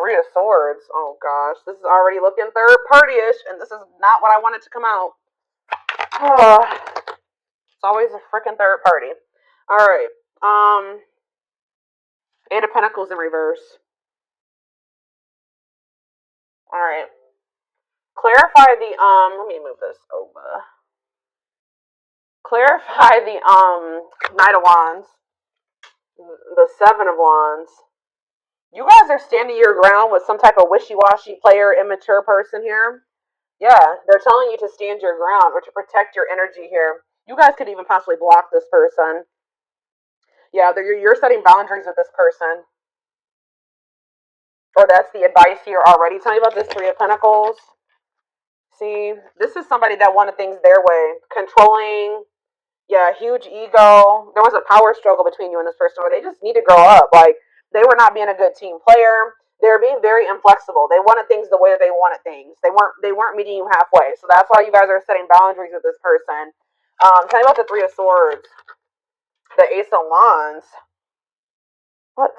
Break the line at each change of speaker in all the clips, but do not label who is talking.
Three of Swords. Oh gosh, this is already looking third party-ish, and this is not what I wanted to come out. It's always a freaking third party. All right. Eight of Pentacles in reverse. All right. Clarify the Let me move this over. Clarify the Knight of Wands. The Seven of Wands. You guys are standing your ground with some type of wishy-washy player, immature person here. Yeah, they're telling you to stand your ground or to protect your energy here. You guys could even possibly block this person. Yeah, you're setting boundaries with this person. Or that's the advice here already. Tell me about this Three of Pentacles. See, this is somebody that wanted things their way. Controlling. Yeah, huge ego. There was a power struggle between you and this person where they just need to grow up. Like, they were not being a good team player. They were being very inflexible. They wanted things the way that they wanted things. They weren't meeting you halfway. So that's why you guys are setting boundaries with this person. Tell me about the Three of Swords. The Ace of Wands. What?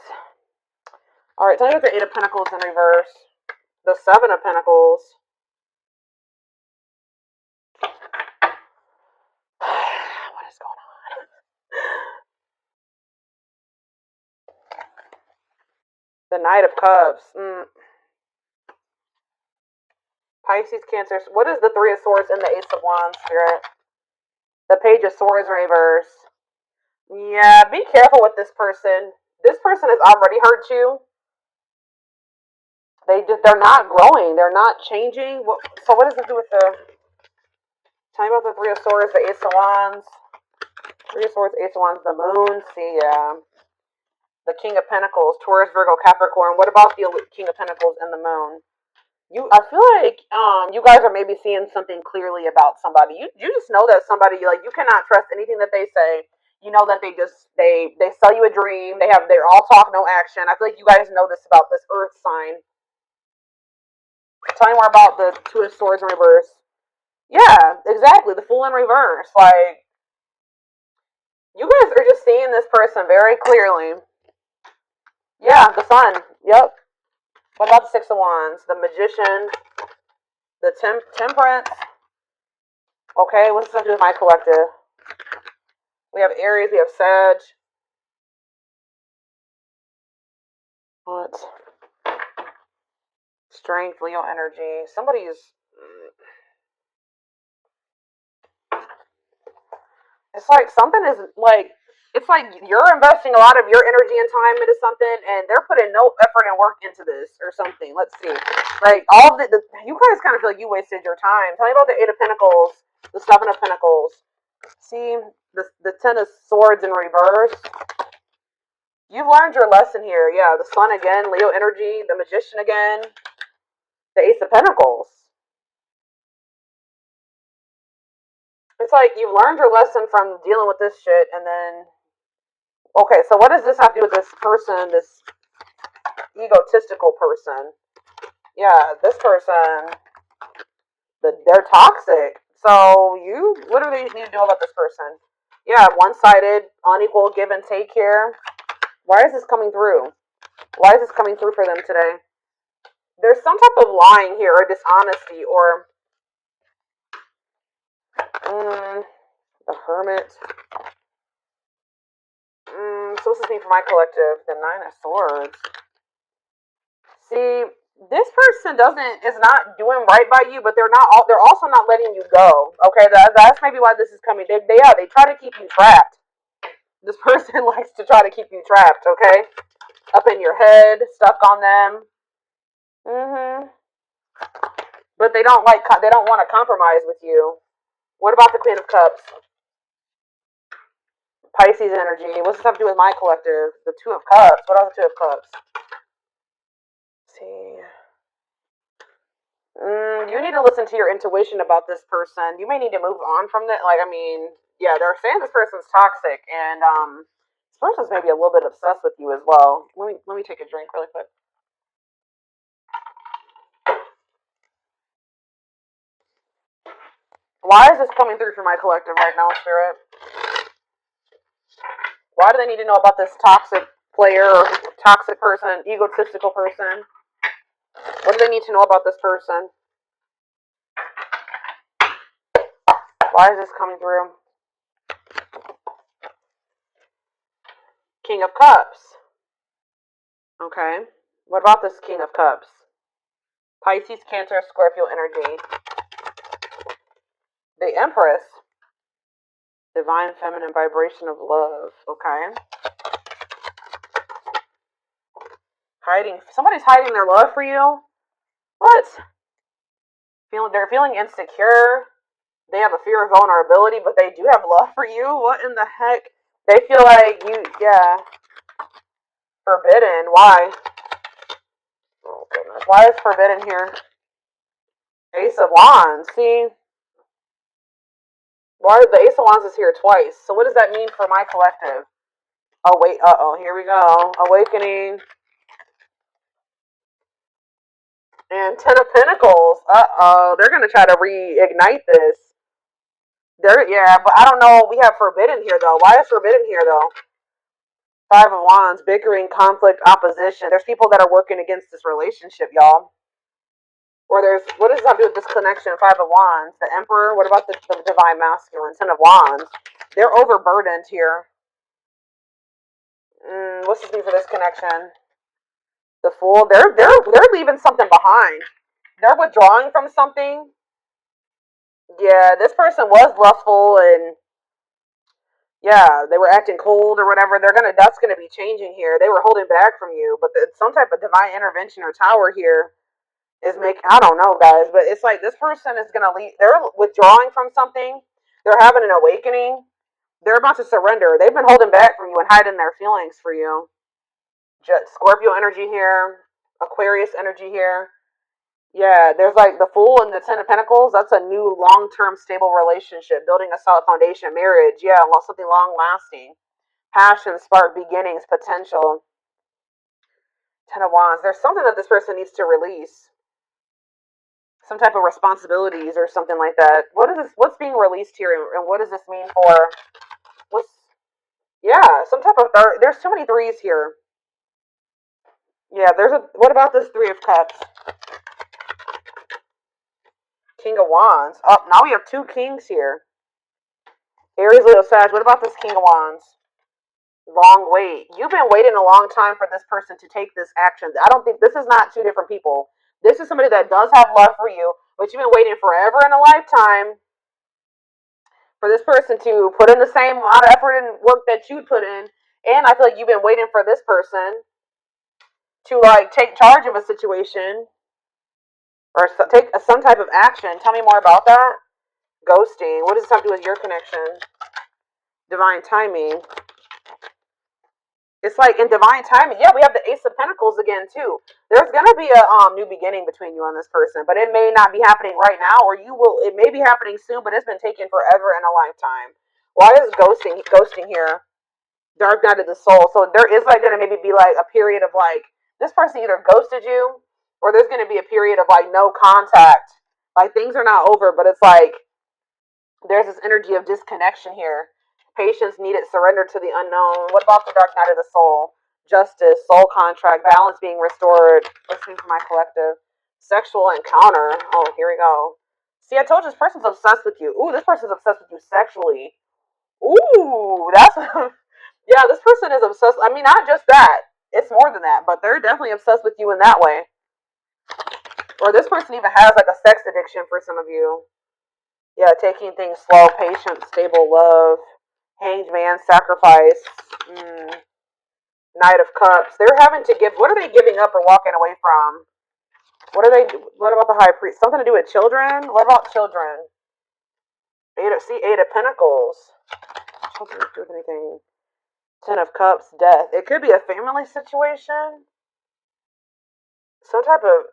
Alright, tell me about the Eight of Pentacles in reverse. The Seven of Pentacles. What is going on? The Knight of Cups. Pisces, Cancer. What is the Three of Swords and the Ace of Wands, Spirit? The Page of Swords in reverse. Yeah, be careful with this person. This person has already hurt you. They're not growing. They're not changing. So what does it do with the... Tell me about the Three of Swords, the Ace of Wands. Three of Swords, Ace of Wands, the Moon. See, the King of Pentacles, Taurus, Virgo, Capricorn. What about the King of Pentacles and the Moon? I feel like you guys are maybe seeing something clearly about somebody. You just know that somebody, like, you cannot trust anything that they say. You know that they sell you a dream. They're all talk, no action. I feel like you guys know this about this Earth sign. Tell me more about the Two of Swords in reverse. Yeah, exactly. The Fool in reverse. Like, you guys are just seeing this person very clearly. Yeah, the Sun. Yep. What about the Six of Wands? The Magician. The Temperance. Okay, what's this have to do with my collective? We have Aries. We have Sag. What? Strength, Leo energy. Somebody's... It's like something is like... It's like you're investing a lot of your energy and time into something, and they're putting no effort and work into this or something. Let's see. Like, all of you guys kind of feel like you wasted your time. Tell me about the Eight of Pentacles, the Seven of Pentacles. See, the Ten of Swords in reverse. You've learned your lesson here. Yeah, the Sun again, Leo energy, the Magician again, the Ace of Pentacles. It's like you've learned your lesson from dealing with this shit, and then... Okay, so what does this have to do with this person, this egotistical person? Yeah, this person, they're toxic. So what do they need to know about this person? Yeah, one-sided, unequal give and take here. Why is this coming through? Why is this coming through for them today? There's some type of lying here, or dishonesty, or... the Hermit. So what's this mean for my collective? The Nine of Swords. See, this person is not doing right by you, but they're also not letting you go. Okay, that's maybe why this is coming. They try to keep you trapped. This person likes to try to keep you trapped. Okay, up in your head, stuck on them. But they don't want to compromise with you. What about the Queen of Cups? Pisces energy. What's this have to do with my collective? The Two of Cups. What are the Two of Cups? Let's see. You need to listen to your intuition about this person. You may need to move on from that. Like, I mean, yeah, they're saying this person's toxic, and this person's maybe a little bit obsessed with you as well. Let me take a drink really quick. Why is this coming through for my collective right now, Spirit? Why do they need to know about this toxic player or toxic person, egotistical person? What do they need to know about this person? Why is this coming through? King of Cups. Okay. What about this King of Cups? Pisces, Cancer, Scorpio energy. The Empress. Divine feminine vibration of love. Okay. Hiding. Somebody's hiding their love for you. What? They're feeling insecure. They have a fear of vulnerability, but they do have love for you. What in the heck? They feel like you, yeah. Forbidden. Why? Oh, goodness. Why is forbidden here? Ace of Wands. See? Why the Ace of Wands is here twice. So what does that mean for my collective? Oh, wait. Uh-oh. Here we go. Awakening. And Ten of Pentacles. Uh-oh. They're going to try to reignite this. Yeah, but I don't know. We have forbidden here, though. Why is forbidden here, though? Five of Wands, bickering, conflict, opposition. There's people that are working against this relationship, y'all. Or what does that do with this connection? Five of Wands, the Emperor. What about the Divine Masculine? Ten of Wands. They're overburdened here. What's this mean for this connection? The Fool. They're leaving something behind. They're withdrawing from something. Yeah, this person was lustful and yeah, they were acting cold or whatever. That's gonna be changing here. They were holding back from you, but some type of divine intervention or tower here is I don't know, guys, but it's like this person is gonna leave. They're withdrawing from something. They're having an awakening. They're about to surrender. They've been holding back from you and hiding their feelings for you. Scorpio energy here, Aquarius energy here. Yeah, there's like the Fool and the Ten of Pentacles. That's a new long-term stable relationship, building a solid foundation, marriage. Yeah, something long-lasting. Passion, spark, beginnings, potential. Ten of Wands. There's something that this person needs to release. Some type of responsibilities or something like that. What is this? What's being released here, and what does this mean for? Yeah, some type of third. There's too many threes here. Yeah, what about this Three of Cups? King of Wands. Oh, now we have two kings here. Aries, Leo, Sag. What about this King of Wands? Long wait. You've been waiting a long time for this person to take this action. I don't think this is not two different people. This is somebody that does have love for you, but you've been waiting forever in a lifetime for this person to put in the same amount of effort and work that you put in. And I feel like you've been waiting for this person to take charge of a situation or take some type of action. Tell me more about that. Ghosting. What does this have to do with your connection? Divine timing. It's like in divine timing. Yeah, we have the Ace of Pentacles again too. There's gonna be a new beginning between you and this person, but it may not be happening right now, or it may be happening soon, but it's been taking forever in a lifetime. Why is ghosting here? Dark night of the soul. So there is gonna maybe be a period of this person either ghosted you, or there's gonna be a period of no contact. Things are not over, but it's there's this energy of disconnection here. Patience needed, surrender to the unknown. What about the dark night of the soul? Justice, soul contract, balance being restored. Listening to my collective. Sexual encounter. Oh, here we go. See, I told you this person's obsessed with you. Ooh, this person's obsessed with you sexually. Ooh, that's... yeah, this person is obsessed. I mean, not just that. It's more than that, but they're definitely obsessed with you in that way. Or this person even has a sex addiction for some of you. Yeah, taking things slow, patient, stable love. Hanged Man, sacrifice. Knight of Cups. They're having to give. What are they giving up or walking away from? What about the High Priest? Something to do with children? What about children? Eight of Pentacles. Something to do with anything. Ten of Cups, death. It could be a family situation. Some type of...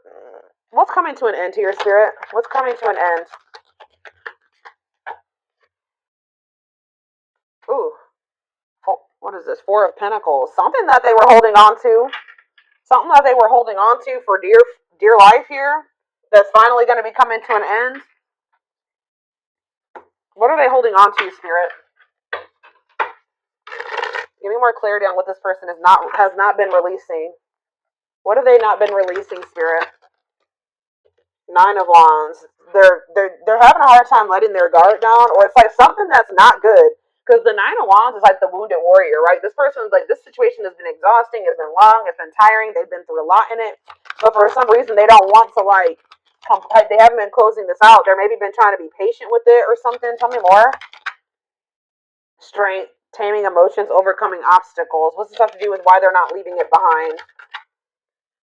What's coming to an end here, Spirit? What's coming to an end? Ooh. What is this? Four of Pentacles. Something that they were holding on to. Something that they were holding on to for dear life here. That's finally going to be coming to an end. What are they holding on to, Spirit? Give me more clarity on what this person has not been releasing. What have they not been releasing, Spirit? Nine of Wands. They're having a hard time letting their guard down, or it's like something that's not good. Because the Nine of Wands is like the wounded warrior, right? This person's like, this situation has been exhausting, it's been long, it's been tiring, they've been through a lot in it, but for some reason they don't want to they haven't been closing this out. They're maybe been trying to be patient with it or something. Tell me more. Strength, taming emotions, overcoming obstacles. What's this have to do with why they're not leaving it behind?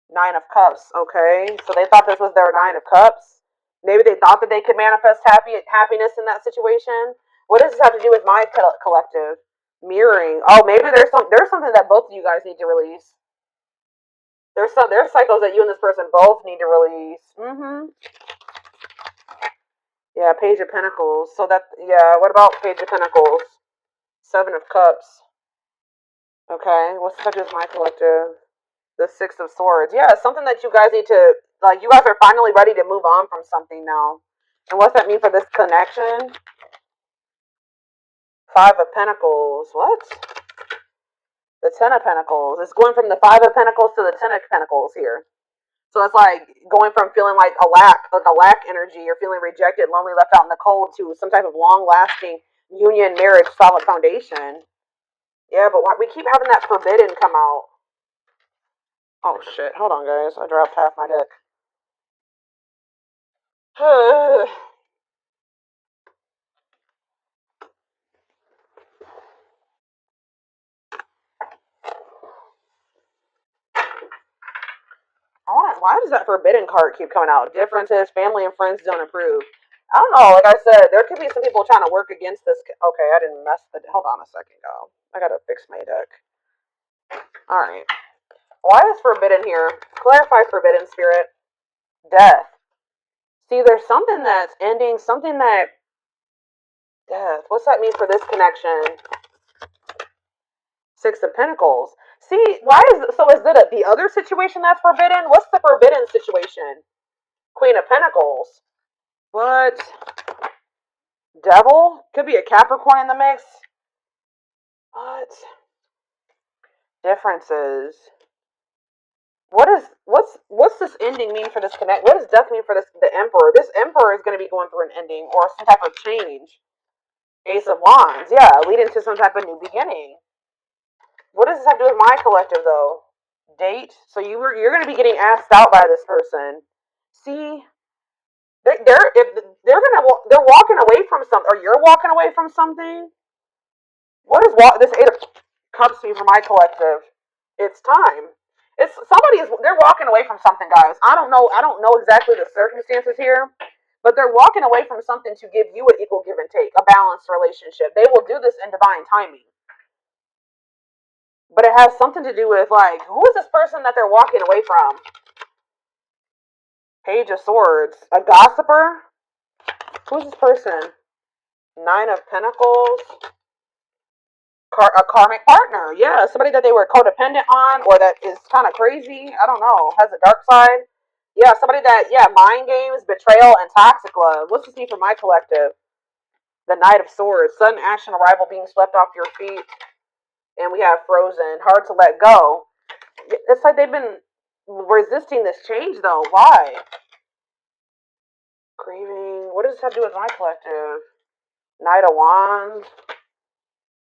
Nine of Cups. Okay, so they thought this was their Nine of Cups. Maybe they thought that they could manifest happiness in that situation. What does this have to do with my collective? Mirroring. Oh, maybe there's something that both of you guys need to release. There's cycles that you and this person both need to release. Yeah, Page of Pentacles. So that, yeah, what about Page of Pentacles? Seven of Cups. Okay, what's the subject of my collective? The Six of Swords. Yeah, it's something that you guys need to, like, you guys are finally ready to move on from something now. And what's that mean for this connection? Five of Pentacles. What? The Ten of Pentacles. It's going from the Five of Pentacles to the Ten of Pentacles here. So it's like going from feeling like a lack energy, or feeling rejected, lonely, left out in the cold, to some type of long-lasting union, marriage, solid foundation. Yeah, but we keep having that forbidden come out. Oh shit! Hold on, guys. I dropped half my deck. Why does that forbidden card keep coming out? Differences, family and friends don't approve. I don't know. Like I said, there could be some people trying to work against this. Okay, I didn't mess the. Hold on a second, go. I gotta fix my deck. All right. Why is forbidden here? Clarify forbidden, spirit. Death. See, there's something that's ending. Something that. Death. What's that mean for this connection? Six of Pentacles. See, why is it the other situation that's forbidden? What's the forbidden situation? Queen of Pentacles. What? Devil? Could be a Capricorn in the mix. What? Differences. What's this ending mean for this connect? What does death mean for the Emperor? This Emperor is going to be going through an ending or some type of change. Ace of Wands, yeah, leading to some type of new beginning. What does this have to do with my collective, though? Date. So you're going to be getting asked out by this person. See, they're walking away from something, or you're walking away from something. What is this Eight of Cups mean for my collective? It's time. They're walking away from something, guys. I don't know exactly the circumstances here, but they're walking away from something to give you an equal give and take, a balanced relationship. They will do this in divine timing. But it has something to do with, like, who is this person that they're walking away from? Page of Swords. A gossiper? Who's this person? Nine of Pentacles. A karmic partner. Yeah, somebody that they were codependent on, or that is kind of crazy. I don't know. Has a dark side. Yeah, somebody that, mind games, betrayal, and toxic love. What's this mean for my collective? The Knight of Swords. Sudden action, arrival, being swept off your feet. And we have Frozen. Hard to let go. It's like they've been resisting this change, though. Why? Grieving. What does this have to do with my collective? Knight of Wands.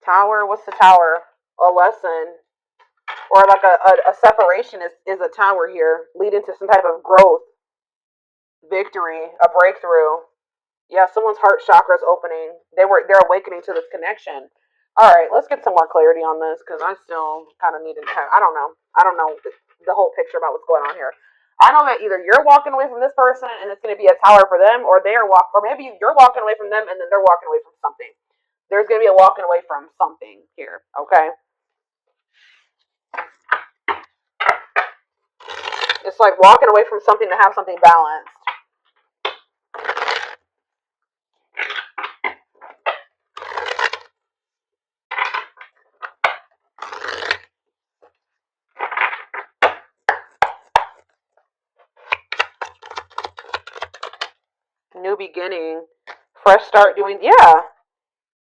Tower. What's the Tower? A lesson. Or like a separation is a tower here, leading to some type of growth, victory, a breakthrough. Yeah, someone's heart chakra is opening. They're awakening to this connection. All right, let's get some more clarity on this, because I still kind of need to have, I don't know the whole picture about what's going on here. I know that either you're walking away from this person and it's going to be a tower for them, or or maybe you're walking away from them and then they're walking away from something. There's going to be a walking away from something here, okay? It's like walking away from something to have something balanced. New beginning, fresh start doing,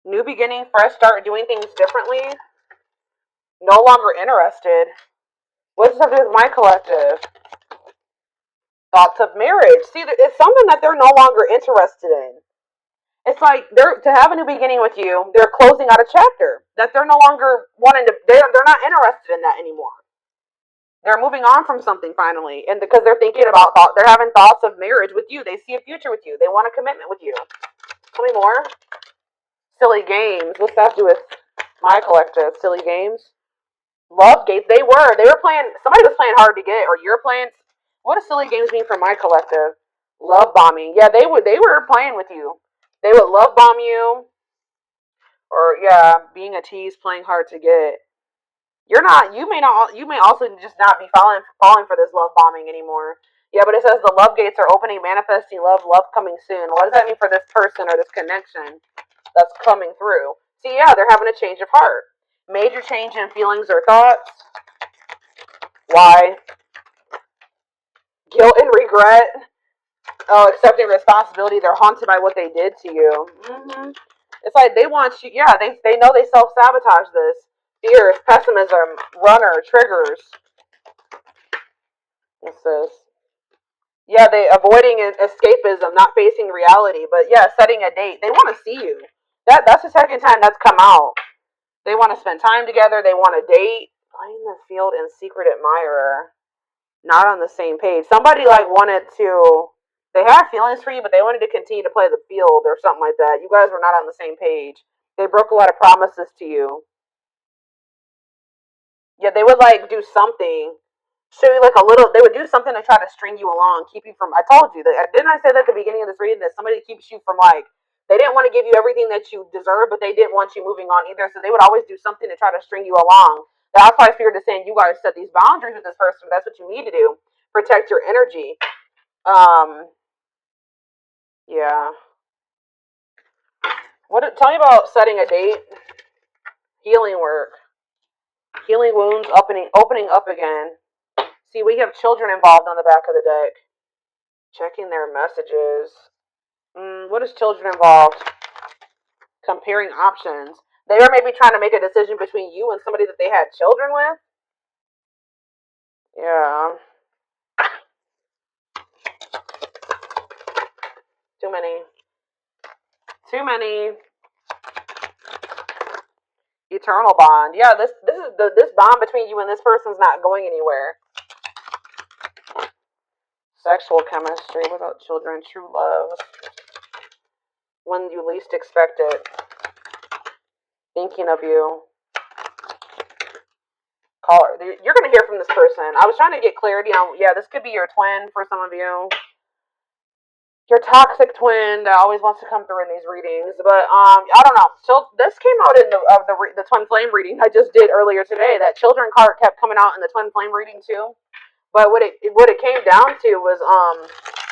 new beginning, fresh start doing things differently. No longer interested. What does that do with my collective? Thoughts of marriage. See, it's something that they're no longer interested in. It's like they're to have a new beginning with you. They're closing out a chapter that they're no longer wanting to. They're not interested in that anymore. They're moving on from something finally, and because they're thinking about they're having thoughts of marriage with you. They see a future with you. They want a commitment with you. Tell me more. Silly games. What's that to do with my collective? Silly games. Love games. They were playing. Somebody was playing hard to get, or you're playing. What does silly games mean for my collective? Love bombing. Yeah, they would. They were playing with you. They would love bomb you, or yeah, being a tease, playing hard to get. You're not. You may not. You may also just not be falling for this love bombing anymore. Yeah, but it says the love gates are opening, manifesting love, love coming soon. What does that mean for this person or this connection that's coming through? See, yeah, they're having a change of heart, major change in feelings or thoughts. Why? Guilt and regret. Oh, accepting responsibility. They're haunted by what they did to you. It's like they want you. Yeah, they know they self sabotage this. Fears, pessimism, runner, triggers. What's this? Yeah, they avoiding escapism, not facing reality. But yeah, setting a date. They want to see you. That's the second time that's come out. They want to spend time together. They want a date. Playing the field and secret admirer. Not on the same page. Somebody like wanted to. They had feelings for you, but they wanted to continue to play the field or something like that. You guys were not on the same page. They broke a lot of promises to you. Yeah, they would like do something, show you like a little. They would do something to try to string you along, keep you from. I told you that. Didn't I say that at the beginning of this reading that somebody keeps you from like. They didn't want to give you everything that you deserve, but they didn't want you moving on either. So they would always do something to try to string you along. That's why Spirit is saying you guys set these boundaries with this person. That's what you need to do. Protect your energy. Yeah. Tell me about setting a date. Healing work. Healing wounds, opening up again. See, we have children involved on the back of the deck. Checking their messages. What is children involved? Comparing options. They were maybe trying to make a decision between you and somebody that they had children with. Yeah. Too many. Too many. Eternal bond. Yeah, this is this bond between you and this person's not going anywhere. Sexual chemistry without children. True love. When you least expect it. Thinking of you. Caller. You're going to hear from this person. I was trying to get clarity on, yeah, this could be your twin for some of you. Your toxic twin that always wants to come through in these readings. But, I don't know. So this came out in the twin flame reading I just did earlier today. That children card kept coming out in the twin flame reading too. But what it came down to was,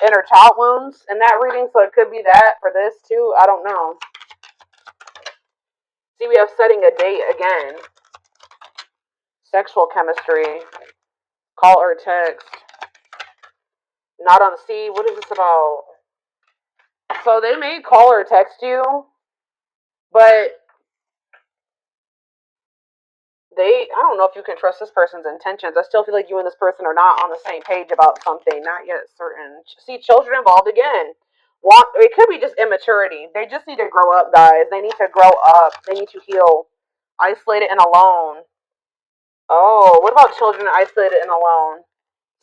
inner child wounds in that reading. So it could be that for this too. I don't know. See, we have setting a date again. Sexual chemistry. Call or text. Not on C. What is this about? So they may call or text you, but I don't know if you can trust this person's intentions. I still feel like you and this person are not on the same page about something. Not yet certain. See, children involved again. It could be just immaturity. They just need to grow up, guys. They need to grow up. They need to heal. Isolated and alone. Oh, what about children isolated and alone?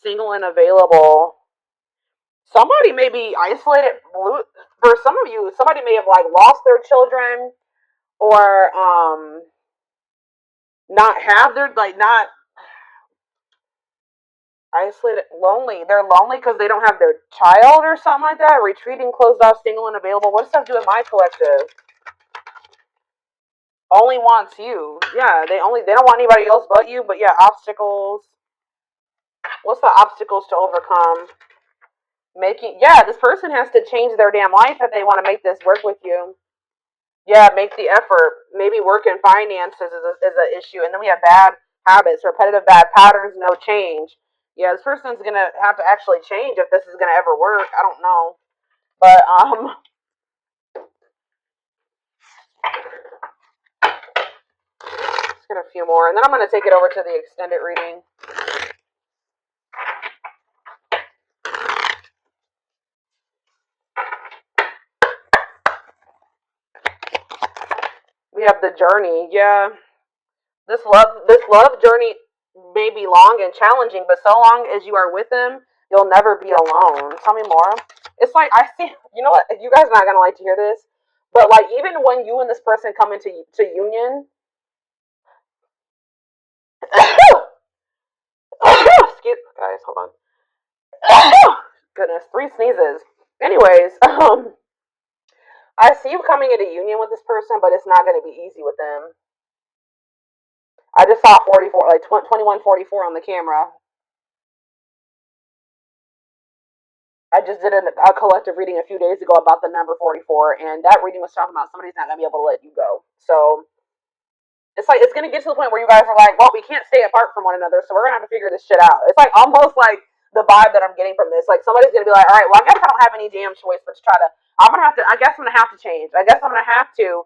Single and available. Somebody may be isolated. For some of you, somebody may have like lost their children, or not have their not isolated, lonely. They're lonely because they don't have their child or something like that. Retreating, closed off, single and available. What does that do with my collective? Only wants you. Yeah, they don't want anybody else but you. But yeah, obstacles. What's the obstacles to overcome? This person has to change their damn life if they want to make this work with you. Yeah, make the effort. Maybe work and finances is an issue. And then we have bad habits, repetitive bad patterns, no change. Yeah, this person's going to have to actually change if this is going to ever work. I don't know. But, let's get a few more. And then I'm going to take it over to the extended reading. We have the journey. Yeah. This love journey may be long and challenging, but so long as you are with him, you'll never be alone. Tell me more. It's like I see. You know what? You guys are not gonna like to hear this, but like even when you and this person come into union, excuse guys, hold on. Goodness, three sneezes. Anyways, I see you coming into union with this person, but it's not gonna be easy with them. I just saw 44, like 2144 on the camera. I just did a collective reading a few days ago about the number 44, and that reading was talking about somebody's not going to be able to let you go. So it's like it's going to get to the point where you guys are like, well, we can't stay apart from one another, so we're going to have to figure this shit out. It's like almost like the vibe that I'm getting from this. Like somebody's going to be like, all right, well, I guess I don't have any damn choice but to try to. I'm going to have to. I guess I'm going to have to change. I guess I'm going to have to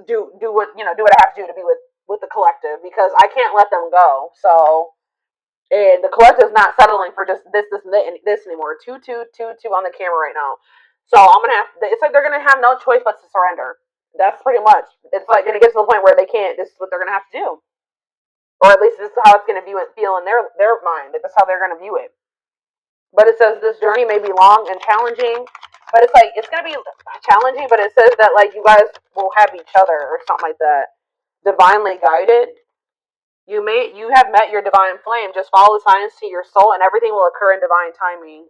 do what do what I have to do to be with the collective because I can't let them go. So and the collective's not settling for just this anymore. Two on the camera right now. So I'm gonna have. It's like they're gonna have no choice but to surrender. That's pretty much. It's like gonna get to the point where they can't. This is what they're gonna have to do, or at least this is how it's gonna feel in their mind. Like that's how they're gonna view it. But it says this journey may be long and challenging. But it's like it's gonna be challenging. But it says that like you guys will have each other or something like that. Divinely guided. You have met your divine flame. Just follow the signs to your soul, and everything will occur in divine timing.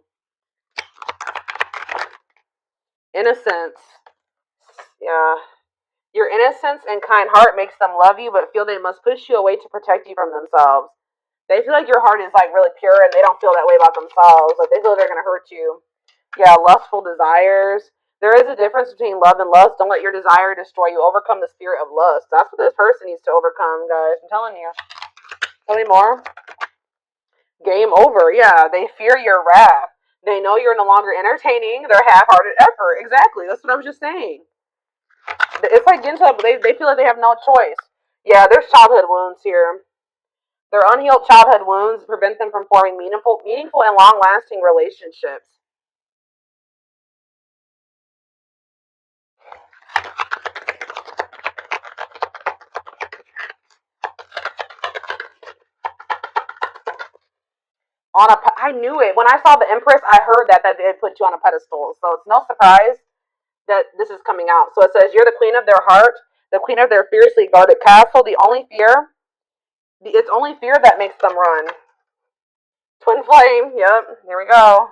Innocence, yeah. Your innocence and kind heart makes them love you, but feel they must push you away to protect you from themselves. They feel like your heart is like really pure, and they don't feel that way about themselves. Like they feel they're gonna hurt you. Yeah, lustful desires. There is a difference between love and lust. Don't let your desire destroy you. Overcome the spirit of lust. That's what this person needs to overcome, guys. I'm telling you. Tell me more. Game over. Yeah, they fear your wrath. They know you're no longer entertaining their half-hearted effort. Exactly. That's what I was just saying. It's like getting to they feel like they have no choice. Yeah, there's childhood wounds here. Their unhealed childhood wounds prevent them from forming meaningful and long-lasting relationships. I knew it when I saw the Empress. I heard that they put you on a pedestal, so it's no surprise that this is coming out. So it says you're the queen of their heart, the queen of their fiercely guarded castle. It's only fear that makes them run. Twin flame. Yep. Here we go.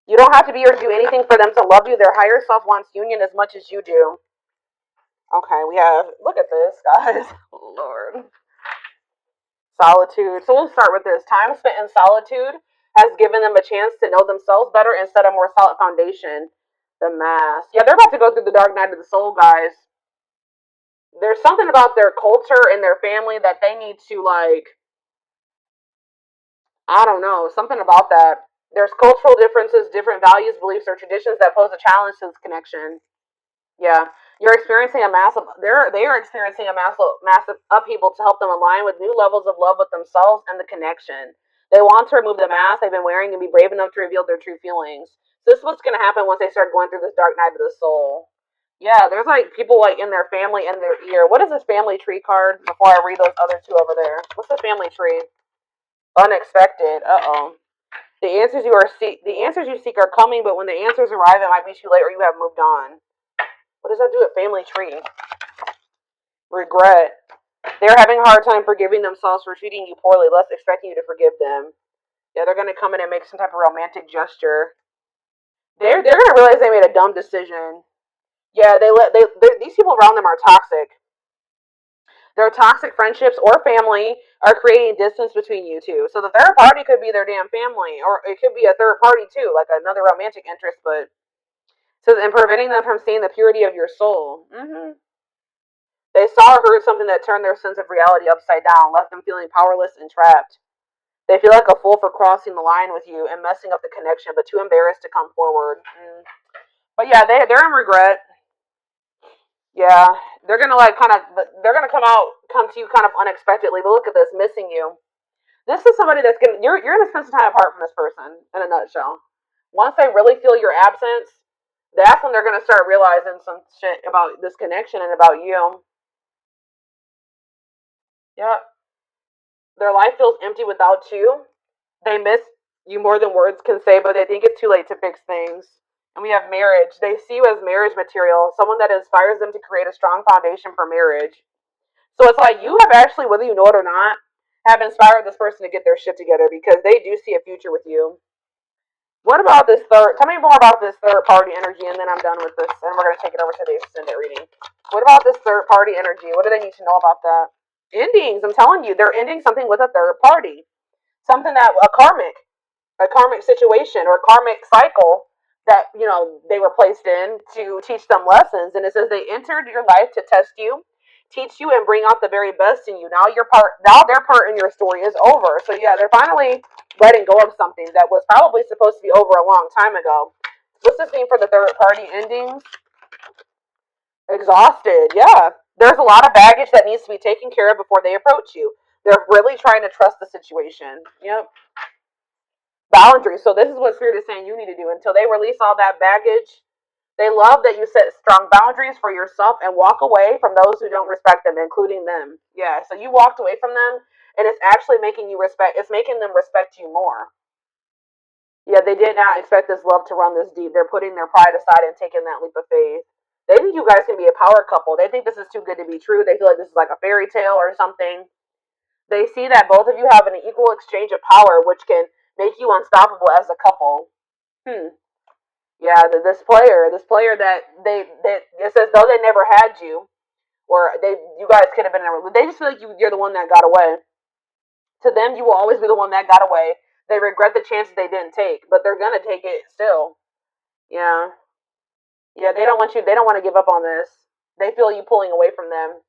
You don't have to be or do anything for them to love you. Their higher self wants union as much as you do. Okay, we have. Look at this, guys. Lord. Solitude. So we'll start with this. Time spent in solitude has given them a chance to know themselves better and set a more solid foundation. The mask. Yeah, they're about to go through the dark night of the soul, guys. There's something about their culture and their family that they need to like. I don't know, something about that. There's cultural differences, different values, beliefs, or traditions that pose a challenge to this connection. Yeah, you're experiencing a massive. They are experiencing a massive upheaval to help them align with new levels of love with themselves and the connection. They want to remove the mask they've been wearing and be brave enough to reveal their true feelings. So this is what's going to happen once they start going through this dark night of the soul. Yeah, there's like people like in their family in their ear. What is this family tree card? Before I read those other two over there, what's the family tree? Unexpected. Uh-oh. The answers you seek are coming, but when the answers arrive, it might be too late or you have moved on. What does that do with family tree? Regret. They're having a hard time forgiving themselves for treating you poorly, less expecting you to forgive them. Yeah, they're gonna come in and make some type of romantic gesture. They're gonna realize they made a dumb decision. Yeah, these people around them are toxic. Their toxic friendships or family are creating distance between you two. So the third party could be their damn family, or it could be a third party too, like another romantic interest. But it says and preventing them from seeing the purity of your soul. They saw or heard something that turned their sense of reality upside down, left them feeling powerless and trapped. They feel like a fool for crossing the line with you and messing up the connection, but too embarrassed to come forward. But yeah, they're in regret. Yeah, they're gonna like kind of they're gonna come to you kind of unexpectedly. But look at this, missing you. This is somebody that's gonna you're gonna spend some time apart from this person in a nutshell. Once they really feel your absence, that's when they're gonna start realizing some shit about this connection and about you. Yeah. Their life feels empty without you. They miss you more than words can say, but they think it's too late to fix things. And we have marriage. They see you as marriage material, someone that inspires them to create a strong foundation for marriage. So it's like you have actually, whether you know it or not, have inspired this person to get their shit together because they do see a future with you. What about this third? Tell me more about this third party energy, and then I'm done with this, and we're gonna take it over to the extended reading. What about this third party energy? What do they need to know about that? Endings. I'm telling you, they're ending something with a third party, something that a karmic situation or karmic cycle that they were placed in to teach them lessons. And it says they entered your life to test you, teach you, and bring out the very best in you. Now their part in your story is over. So yeah, they're finally letting go of something that was probably supposed to be over a long time ago. What's this mean for the third party endings? Exhausted. Yeah, there's a lot of baggage that needs to be taken care of before they approach you. They're really trying to trust the situation. Yep. Boundaries. So this is what Spirit is saying you need to do until they release all that baggage. They love that you set strong boundaries for yourself and walk away from those who don't respect them, including them. Yeah, so you walked away from them, and it's actually making you respect. It's making them respect you more. Yeah, they did not expect this love to run this deep. They're putting their pride aside and taking that leap of faith. They think you guys can be a power couple. They think this is too good to be true. They feel like this is like a fairy tale or something. They see that both of you have an equal exchange of power, which can make you unstoppable as a couple. Hmm. Yeah, this player that that it's as though they never had you, or you guys could have been in a. They just feel like you're the one that got away. To them, you will always be the one that got away. They regret the chances they didn't take, but they're gonna take it still. Yeah, yeah. They don't want you. They don't want to give up on this. They feel you pulling away from them.